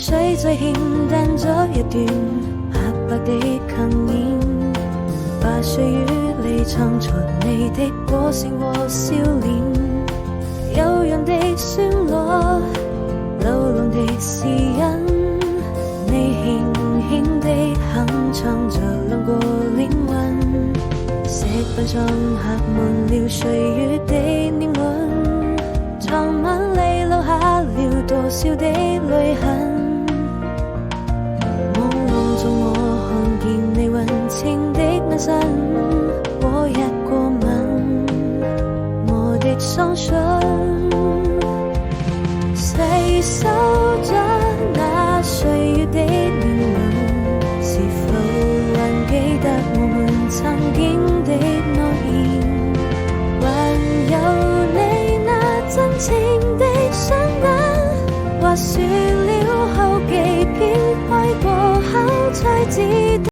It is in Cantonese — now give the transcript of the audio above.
水再欠淡咗一段白白的強顏，把歲月裏藏藏你的歌聲和笑臉，悠揚的旋律，流浪的詩人，你輕輕地哼唱着兩個靈魂，石板上刻滿了歲月的年輪，長晚裏留下了多少的淚痕，朦朧中我看見你溫情的眼神和一個吻，我的雙唇細數着那歲月的年輪，是否還記得我們曾經的諾言，還有你那真情的雙眼，話說了好幾遍，愛過後才知道。